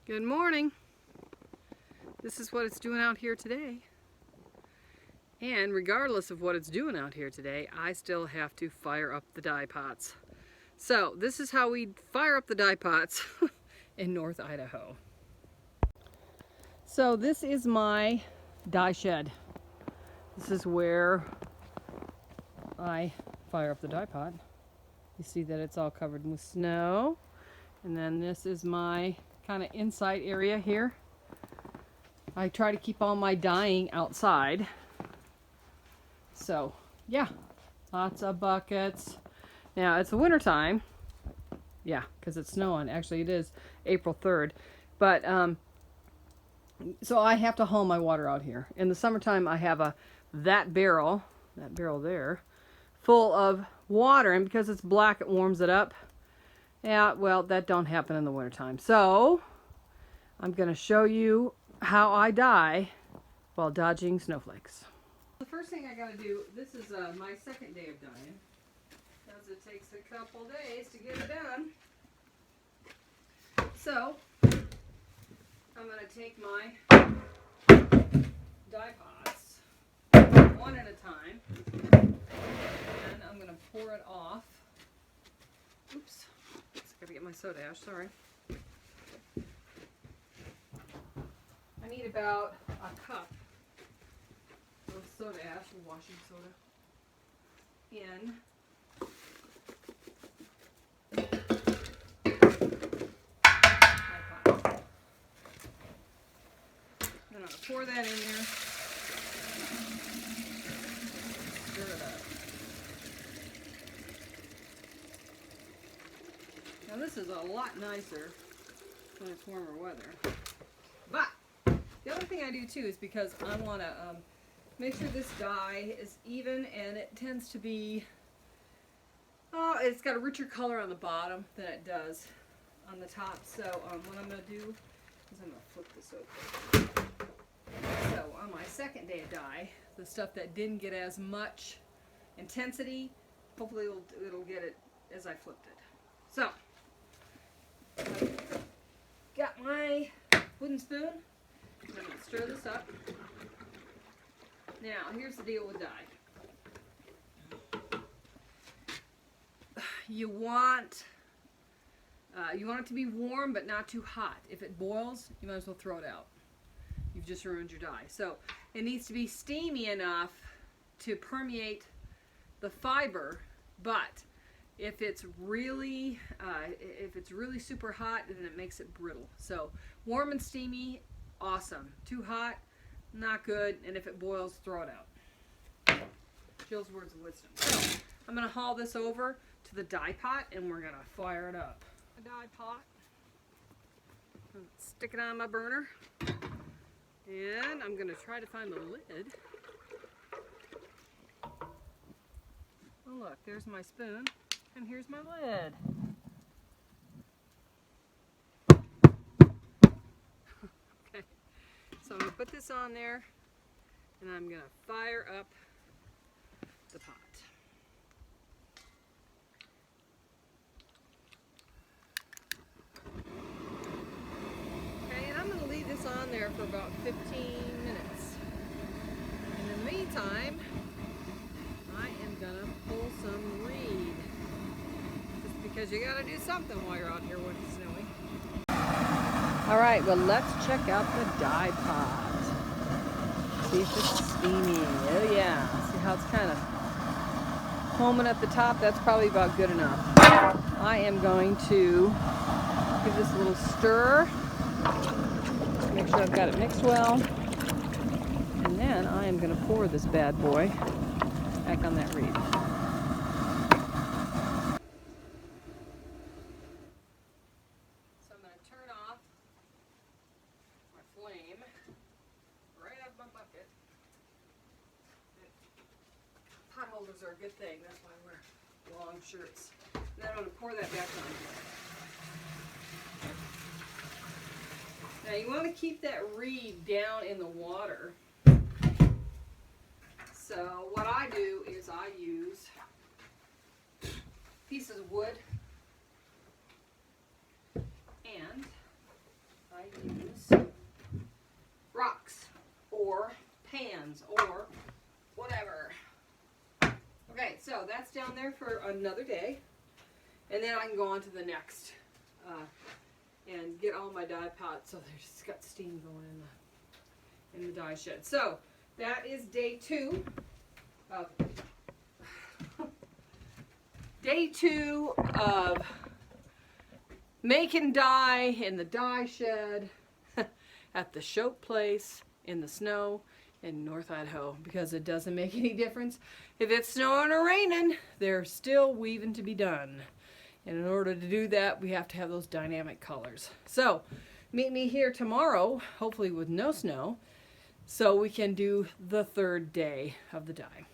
Good morning. This is what it's doing out here today. And regardless of what it's doing out here today, I still have to fire up the dye pots. So this is how we fire up the dye pots in North Idaho. So this is my dye shed. This is where I fire up the dye pot. You see that it's all covered with snow. And then this is my kind of inside area here. I try to keep all my dyeing outside. So yeah, lots of buckets. Now it's the winter time. Yeah, because it's snowing. Actually it is April 3rd. But so I have to haul my water out here. In the summertime I have that barrel there, full of water, and because it's black it warms it up. Yeah, well, that don't happen in the wintertime. So I'm going to show you how I dye while dodging snowflakes. The first thing I got to do, this is my second day of dyeing, because it takes a couple days to get it done. So I'm going to take my dye pots one at a time, and I'm going to pour it off. Oops. Gotta get my soda ash, sorry. I need about a cup of soda ash, or washing soda, in my pot. I'm gonna pour that in there, stir it up. Now this is a lot nicer when it's warmer weather. But the other thing I do too is because I want to make sure this dye is even, and it tends to be, it's got a richer color on the bottom than it does on the top. So what I'm going to do is I'm going to flip this over. So on my second day of dye, the stuff that didn't get as much intensity, hopefully it'll get it as I flipped it. So I've got my wooden spoon. I'm going to stir this up. Now, here's the deal with dye. You want it to be warm, but not too hot. If it boils, you might as well throw it out. You've just ruined your dye. So it needs to be steamy enough to permeate the fiber, but if it's really super hot, then it makes it brittle. So warm and steamy, awesome. Too hot, not good. And if it boils, throw it out. Jill's words of wisdom. So I'm going to haul this over to the dye pot, and we're going to fire it up. A dye pot. Stick it on my burner, and I'm going to try to find the lid. Oh look, there's my spoon. And here's my lid. Okay, so I'm going to put this on there, and I'm going to fire up the pot. Okay, and I'm going to leave this on there for about 15 minutes. In the meantime, I am going to pull some reed. Because you gotta do something while you're out here when it's snowing. Alright, well, let's check out the dye pot. See if it's steamy. Oh yeah. See how it's kind of foaming at the top? That's probably about good enough. I am going to give this a little stir. Make sure I've got it mixed well. And then I am going to pour this bad boy back on that reed. Flame right up my bucket. Pot holders are a good thing. That's why I wear long shirts. And then I'm going to pour that back on. Now you want to keep that reed down in the water. So what I do is I use pieces of wood, and I use pans or whatever. Okay, so that's down there for another day. And then I can go on to the next and get all my dye pots. So there's just got steam going in the dye shed. So that is day 2 of making dye in the dye shed at the Choate place in the snow in North Idaho, because it doesn't make any difference if it's snowing or raining. There's still weaving to be done, and in order to do that we have to have those dynamic colors. So meet me here tomorrow, hopefully with no snow, so we can do the 3rd day of the dye.